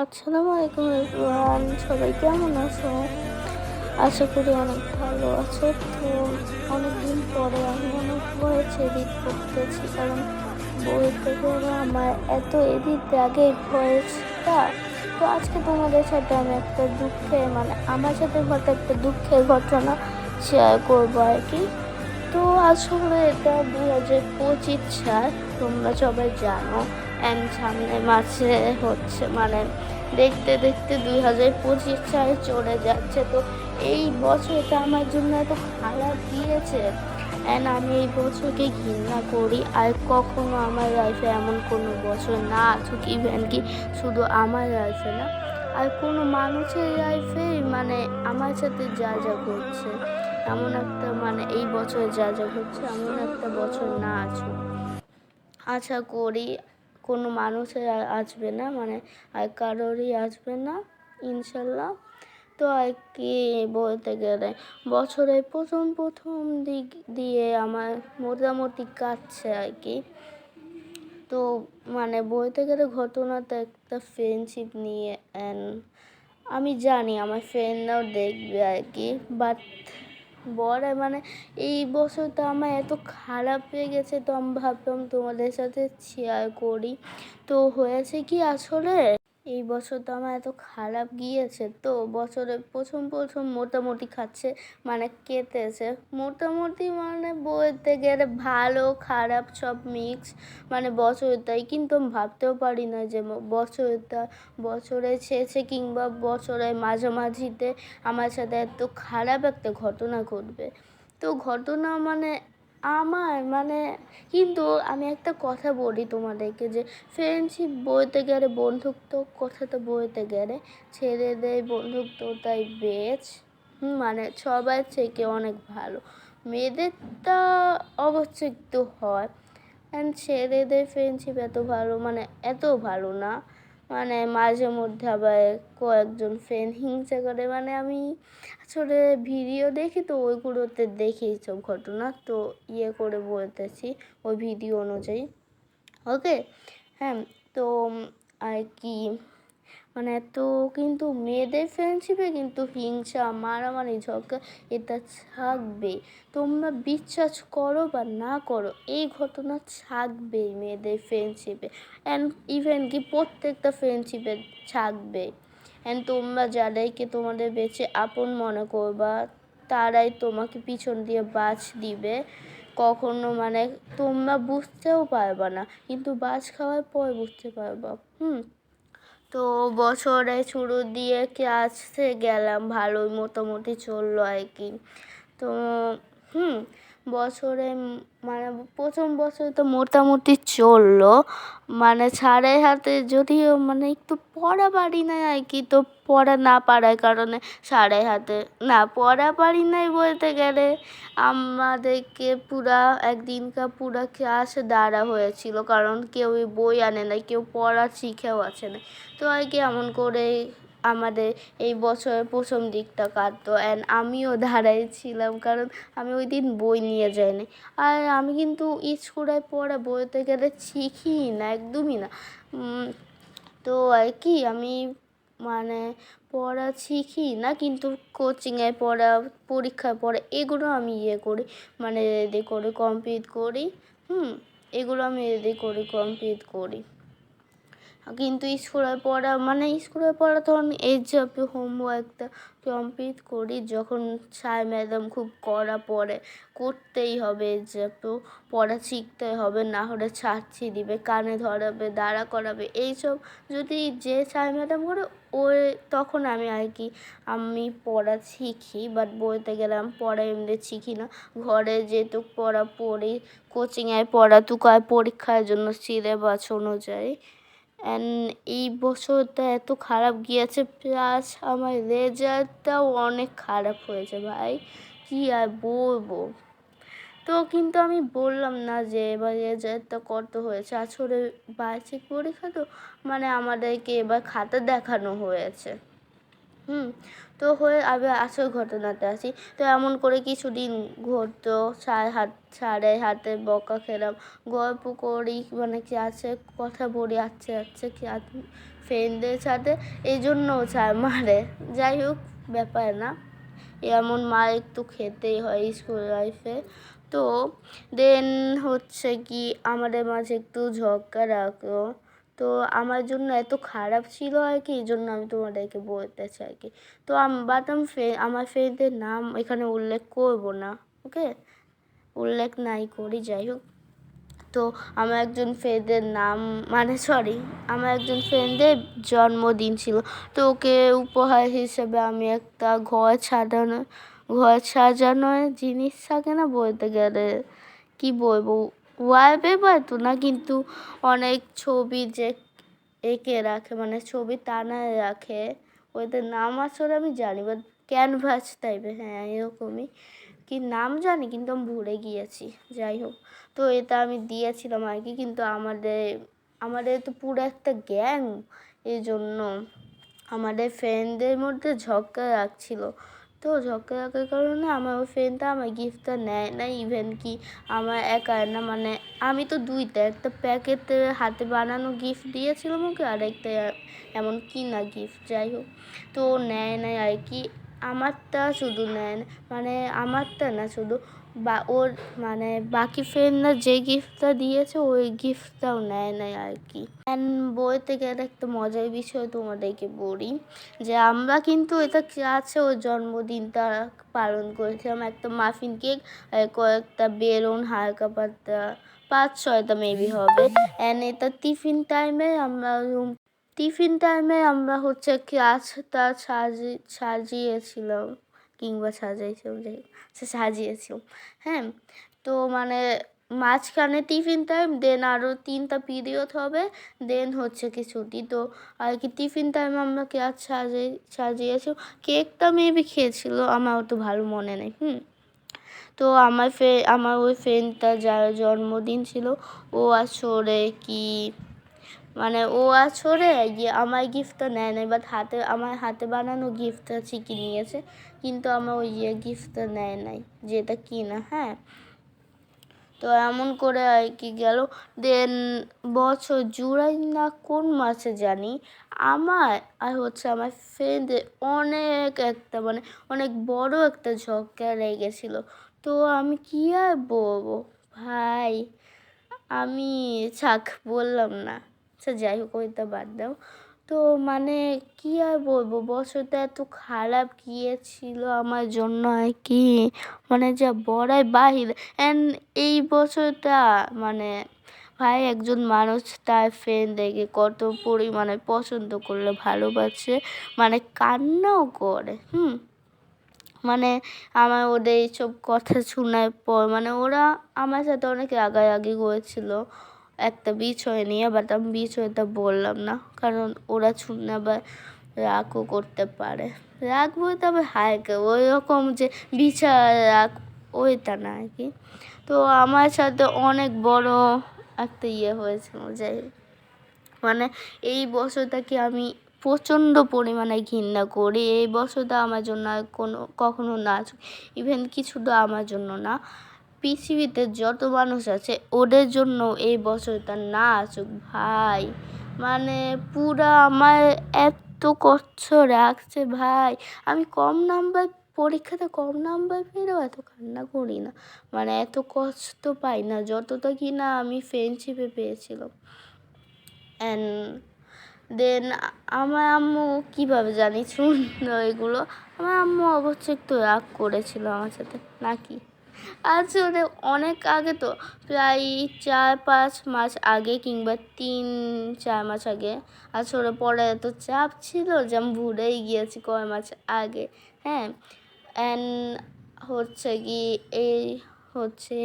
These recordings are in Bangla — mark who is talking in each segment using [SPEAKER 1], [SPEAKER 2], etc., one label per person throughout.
[SPEAKER 1] আসসালামু আলাইকুম এভরিওয়ান, সবাই কেমন আছো? আশা করি অনেক ভালো আছো। তো অনেকদিন পরে আমি অনেক ভয়েস এডিট করতেছি, কারণ বলতে গেলে আমার এত এডিট লাগে ভয়েসটা। তো আজকে তোমাদের সাথে আমি একটা আমার সাথে ঘটা একটা দুঃখের ঘটনা শেয়ার করবো আর কি। তো আসলে এটা 2025 সাল, তোমরা সবাই জানো। সামনে মাসে হচ্ছে দেখতে দেখতে 2025 সালে চলে যাচ্ছে। তো এই বছরটা আমার জন্য এত খারাপ গিয়েছে, আমি এই বছরকে ঘৃণা করি। আর কখনো আমার লাইফে এমন কোনো বছর না আসুক, ইভেন কি শুধু আমার লাইফে না, আর কোনো মানুষের লাইফে আমার সাথে যা যা ঘটছে এমন একটা এই বছরে যা যা ঘটছে এমন একটা বছর না আসুক। আশা করি কোনো মানুষের আর আসবে না, আর কারোরই আসবে না, ইনশাল্লাহ। তো আর কি বলতে গেলে বছরের প্রথম দিক দিয়ে আমার মোটামুটি কাটছে আর কি। তো বলতে গেলে ঘটনাটা একটা ফ্রেন্ডশিপ নিয়ে, আমি জানি আমার ফ্রেন্ডরাও দেখবে আর কি, বাট এই বছরটা আমার এত খারাপ হয়ে গেছে। তো আমি ভাবলাম তোমাদের সাথে শেয়ার করি। তো হয়েছে কি, আসলে এই বছরটা আমার এত খারাপ গিয়েছে। তো বছরের প্রথম মোটামুটি খাচ্ছে, কেটেছে মোটামুটি, বলতে গেলে ভালো খারাপ সব মিক্স বছরটাই। কিন্তু আমি ভাবতেও পারি না যে বছরের শেষে কিংবা বছরের মাঝামাঝিতে আমার সাথে এত খারাপ একটা ঘটনা ঘটবে। তো ঘটনা আমার কিন্তু আমি একটা কথা বলি তোমাদেরকে, যে ফ্রেন্ডশিপ বলতে গেলে, বন্ধুত্ব কথাটা বলতে গেলে ছেলেদের বন্ধুত্বটাই বেস্ট। সবার থেকে অনেক ভালো। মেয়েদেরটা অবশ্যই একটু হয়, ছেলেদের ফ্রেন্ডশিপ এত ভালো এত ভালো না। মাঝে মধ্যে আবার কয়েকজন ফ্রেন্ড হিংসা করে। আমি আসলে ভিডিও দেখি, তো ওইগুলোতে দেখি এইসব ঘটনা, তো করে বলতেছি ওই ভিডিও অনুযায়ী। ওকে, হ্যাঁ। তো আর কি তো কিন্তু মেয়েদের ফ্রেন্ডশিপে কিন্তু হিংসা, মারামারি, ঝগড়া এটা থাকবে। তোমরা বিশ্বাস করো বা না করো, এই ঘটনা থাকবেই মেয়েদের ফ্রেন্ডশিপে, ইভেন কি প্রত্যেকটা ফ্রেন্ডশিপে থাকবে। তোমরা যাদেরকে তোমাদের বেঁচে আপন মনে করবা, তারাই তোমাকে পিছন দিয়ে বাজ দিবে। কখনো তোমরা বুঝতেও পারবা না, কিন্তু বাজ খাওয়ার পর বুঝতে পারবা। তো বছরে শুরু দিয়ে ক্লাসে গেলাম, ভালোই মোটামুটি চললো আর কি। তো বছরে প্রথম বছর তো মোটামুটি চললো, স্যারের হাতে যদিও একটু পড়া পারি না আর কি। তো পড়া না পারার কারণে স্যারের হাতে পড়া পারি নাই বলতে গেলে আমাদেরকে পুরা ক্লাস দাঁড়া হয়েছিল, কারণ কেউ বই আনে না, কেউ পড়া শিখেও আছে না। তো আর কি এমন করে আমাদের এই বছরের প্রথম দিকটা কাটতো, আমিও দাঁড়াইছিলাম, কারণ আমি ওই দিন বই নিয়ে যাইনি। আর আমি কিন্তু স্কুলে পড়া বলতে গেলে শিখি না, একদমই না। তো আর কি আমি পড়া শিখি না, কিন্তু কোচিংয়ে পড়া, পরীক্ষায় পড়া, এগুলো আমি করি, রেডি করে কমপ্লিট করি। এগুলো আমি রেডি করে কমপ্লিট করি। কিন্তু স্কুলের পড়া তখন এইচএপি হোমওয়ার্কটা কমপ্লিট করি, যখন স্যার ম্যাডাম খুব কড়া পড়ে, করতেই হবে, এইচএপও পড়া শিখতে হবে, না হলে ছাড়ছি দিবে, কানে ধরাবে, দাঁড়া করাবে, এইসব যদি যে স্যার ম্যাডাম করে তখন আমি পড়া শিখি। বাট বলতে গেলাম পড়া এমনি শিখি না, ঘরে যেটুক পড়া পড়ি, কোচিংয়ের পড়াটুকু, আর পরীক্ষার জন্য সিলেবাস অনুযায়ী। এই বছরটা এত খারাপ গিয়েছে, প্লাস আমার রেজাল্টটাও অনেক খারাপ হয়েছে ভাই, কি আর বলবো। তো কিন্তু আমি বললাম না যে এবার রেজাল্টটা কত হয়েছে। আসলে বার্ষিক পরীক্ষা তো আমাদেরকে এবার খাতা দেখানো হয়েছে। তো আবার আসল ঘটনাতে আসি। তো এমন করে কিছুদিন ঘটতো, স্যারের হাতে বকা খেলাম, গল্প করি, ক্লাসে কথা বলি, আচ্ছা ক্লাস ফ্রেন্ডদের সাথে, এই জন্য মারে। যাই হোক, ব্যাপার না, এমন মার একটু খেতেই হয় স্কুল লাইফে। তো দেন হচ্ছে কি আমাদের মাঝে একটু ঝগড়া রাখলো। তো আমার জন্য এত খারাপ ছিল আর কি, এই জন্য আমি তোমাদেরকে বলতে চাই কি। তো বাট আমি আমার ফ্রেন্ডের নাম এখানে উল্লেখ করব না, ওকে, উল্লেখ নাই করি। যাই হোক, তো আমার একজন ফ্রেন্ডের নাম আমার একজন ফ্রেন্ডের জন্মদিন ছিল। তো ওকে উপহার হিসেবে আমি একটা ঘর সাজানোর জিনিস থাকে না, বলতে গেলে কি বলবো, ওয়ালপেপার তো না, কিন্তু অনেক ছবি যে এঁকে রাখে, মানে ছবি টানায় রাখে, ওদের নাম আসলে আমি জানি, বাট ক্যানভাস টাইপের, হ্যাঁ এরকমই কি নাম জানি, কিন্তু আমি ভুলে গিয়েছি। যাই হোক, তো এটা আমি দিয়েছিলাম আর কি, কিন্তু আমাদের তো পুরো একটা গ্যাং, এই জন্য আমাদের ফ্রেন্ডদের মধ্যে ঝগড়া রাখছিল। তো ঝগড়া রাখার কারণে আমার ওই ফ্রেন্ডটা আমার গিফটটা নেয় না, ইভেন কি আমার একা না, মানে আমি তো দুইটা, একটা প্যাকেটে হাতে বানানো গিফট দিয়েছিলাম ওকে, আর একটা এমন কিনা গিফট। যাই হোক, তো নেয় নেয় আর কি, আমারটা শুধু নেয় না, মানে আমারটা না শুধু, বা ওর মানে বাকি ফ্রেন্ডরা যে গিফটটা দিয়েছে ওই গিফটটাও নেয় নেয় আর কি। বইতে গেলে একটা মজার বিষয় তোমাদেরকে বলি, যে আমরা কিন্তু এটা আছে ওর জন্মদিনটা পালন করেছিলাম, একটা মাফিন কেক, কয়েকটা বেলুন, হালকা পাতলা 5-6টা মেবি হবে। এটা টিফিন টাইমে আমরা হচ্ছে ক্লাসটা সাজিয়েছিলাম, কিংবা সাজিয়েছিলাম, হ্যাঁ। তো মানে মাঝখানে টিফিন টাইম, দেন আরও 3টা পিরিয়ড হবে, দেন হচ্ছে কি ছুটি। তো আর কি টিফিন টাইমে আমরা ক্লাস সাজিয়েছি, কেকটা মেবি খেয়েছিল, আমার অত ভালো মনে নেই। তো আমার ওই ফ্রেন্ডটা যার জন্মদিন ছিল, ও আসলে কি মানে আমার গিফটটা নেয় নাই, বাট আমার হাতে বানানো গিফটটা ঠিকই নিয়েছে, কিন্তু আমার ওই গিফটটা নেয় নাই, যেটা কিনা, হ্যাঁ। তো এমন করে আর কি গেল। দেন বছর জুলাই না কোন মাসে জানি, আমার আর হচ্ছে আমার ফ্রেন্ডের অনেক বড় একটা ঝগড়া লেগেছিলো। তো আমি কি আর বলবো ভাই, আমি বললাম না, আচ্ছা যাই হোক, ওইটা বাদ দাও। তো মানে কি আর বলবো, বছরটা এত খারাপ গিয়েছিল আমার জন্য আর কি, মানে যা বড়াই বাহির। অ্যান্ড এই বছরটা মানে ভাই, একজন মানুষ তার ফ্রেন্ডদেরকে কত পরিমাণে পছন্দ করলে ভালোবাসে, মানে কান্নাও করে, মানে আমার ওদের এইসব কথা শোনার পর, মানে ওরা আমার সাথে অনেক রাগারাগি করেছিল একটা বিষয় নিয়ে, বাট আমি বিষয়টা বললাম না, কারণ ওরা শুনে আবার রাগও করতে পারে। রাগ বলতে আবার হালকা, ওই রকম যে বিচার রাগ, ওইটা না আর কি। তো আমার সাথে অনেক বড় একটা হয়েছিল। যাই হোক, মানে এই বছরটাকে আমি প্রচণ্ড পরিমাণে ঘৃণা করি। এই বছরটা আমার জন্য আর কখনো না আসুক, ইভেন কি শুধু আমার জন্য না, পৃথিবীতে যত মানুষ আছে ওদের জন্য এই বছরটা না আসুক ভাই। মানে পুরা আমার এত কষ্ট রাখছে ভাই, আমি পরীক্ষাতে কম নাম্বার পেলেও এত কান্না করি না, মানে এত কষ্ট পাই না যতটা কি না আমি ফ্রেন্ডশিপে পেয়েছিলাম। অ্যান্ড দেন আমার আম্মু কীভাবে জানি শুনলো এগুলো, আমার আম্মু অবশ্যই একটু রাগ করেছিল আমার সাথে নাকি, আসলে অনেক আগে, তো প্রায় 4-5 মাস আগে, কিংবা 3-4 মাস আগে। আসলে পরে এত চাপ ছিল যে আমি ভুলেই গিয়েছি কয় মাস আগে, হ্যাঁ। অ্যান্ড হচ্ছে কি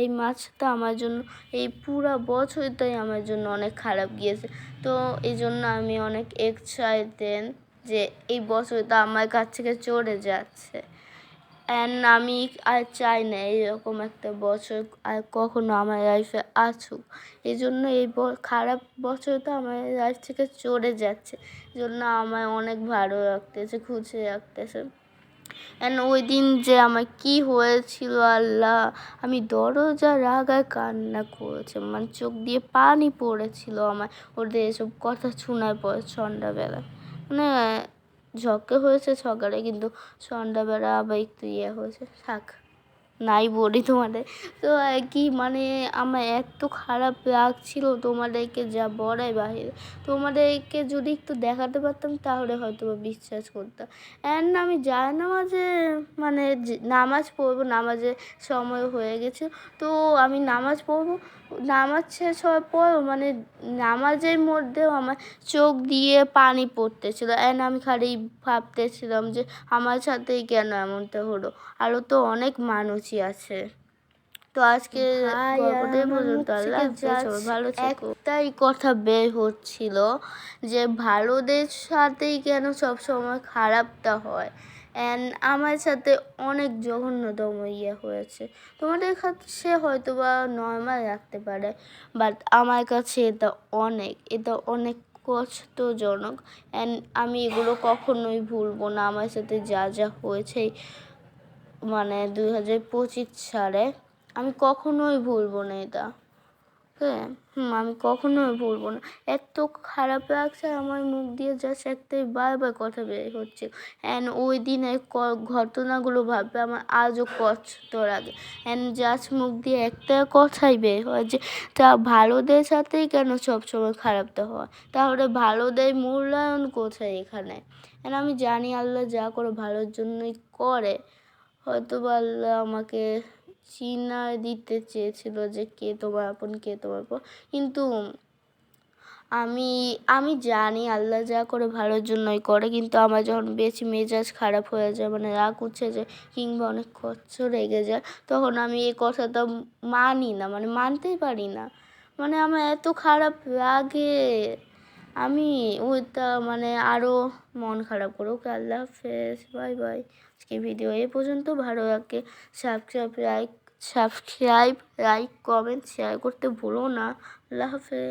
[SPEAKER 1] এই মাছটা আমার জন্য, এই পুরা বছরটাই আমার জন্য অনেক খারাপ গিয়েছে। তো এই জন্য আমি অনেক এক্সাইটেড যে এই বছরটা আমার কাছ থেকে চলে যাচ্ছে, অ্যান্ড আমি আর চাই না এরকম একটা বছর আর কখনো আমার লাইফে আসুক। এই জন্য এই খারাপ বছরটা আমার লাইফ থেকে চলে যাচ্ছে, জন্য আমার অনেক ভালো লাগতেছে, খুশি লাগতেছে। অ্যান্ড ওই দিন যে আমার কি হয়েছিল আল্লাহ, আমি দরজার আগায় কান্না করেছি, মানে চোখ দিয়ে পানি পড়েছিল আমার ওদের এসব কথা শোনার পর সন্ধ্যাবেলা। মানে ঝকে হয়েছে সকালে, কিন্তু সন্ধ্যাবেলা আবার একটু হয়েছে। থাক, নাই বলি তোমাদের। তো কি মানে আমার এত খারাপ লাগছিল তোমাদেরকে যা বলাই বাহিরে। তোমাদেরকে যদি একটু দেখাতে পারতাম তাহলে হয়তো বিশ্বাস করতাম। অ্যান্ড আমি জায়নামাজে মানে নামাজ পড়বো, নামাজের সময় হয়ে গেছে, তো আমি নামাজ পড়বো। নামাজ শেষ হওয়ার পর মানে নামাজের মধ্যেও আমার চোখ দিয়ে পানি পড়তেছিল। অ্যান্ড আমি খালি ভাবতেছিলাম যে আমার সাথেই কেন এমনটা হলো, আরও তো অনেক মানুষই আছে। তো আজকে গল্পটাই পর্যন্ত। আল্লাহ ভালো থেকো। একটাই কথা বের হচ্ছিল যে ভালোদের সাথেই কেন সব সময় খারাপটা হয়। অ্যান্ড আমার সাথে অনেক জঘন্যতম হয়েছে। তোমাদের কাছে হয়তো বা নর্মাল রাখতে পারে, বাট আমার কাছে এটা অনেক কষ্টজনক। অ্যান্ড আমি এগুলো কখনোই ভুলবো না। আমার সাথে যা যা হয়েছে মানে 2025 সালে আমি কখনোই ভুলবো না এটা। হ্যাঁ, আমি কখনোই ভুলবো না। এত খারাপ লাগছে আমার মুখ দিয়ে, জাস্ট একটাই বারবার কথা বের হচ্ছে। অ্যান্ড ওই দিনের ঘটনাগুলো ভাববে আমার আজও কষ্ট লাগে। অ্যান্ড জাস্ট মুখ দিয়ে একটা কথাই বের হয় যে তা ভালোদের সাথেই কেন সবসময় খারাপটা হয়, তাহলে ভালোদের মূল্যায়ন কোথায় এখানে। অ্যান্ড আমি জানি আল্লাহ যা করে ভালোর জন্যই করে। হয়তো বা আল্লাহ আমাকে চিনায় দিতে চেয়েছিল যে কে তোমার আপন কে তোমার পর, কিন্তু আমি জানি আল্লাহ যা করে ভালোর জন্যই করে। কিন্তু আমার যখন বেশি মেজাজ খারাপ হয়ে যায়, মানে রাগ উঠে যায় কিংবা অনেক কষ্ট রেগে যায়, তখন আমি এই কথাটা মানি না, মানে মানতেই পারি না। মানে আমার এত খারাপ লাগে, আমি ওইটা মানে আরও মন খারাপ করে। ওকে, আল্লাহ হাফেজ, বাই বাই। আজকে ভিডিও এ পর্যন্ত। ভালো লাগে সাবস্ক্রাইব, লাইক, কমেন্ট, শেয়ার করতে ভুলো না। আল্লাহ হাফেজ।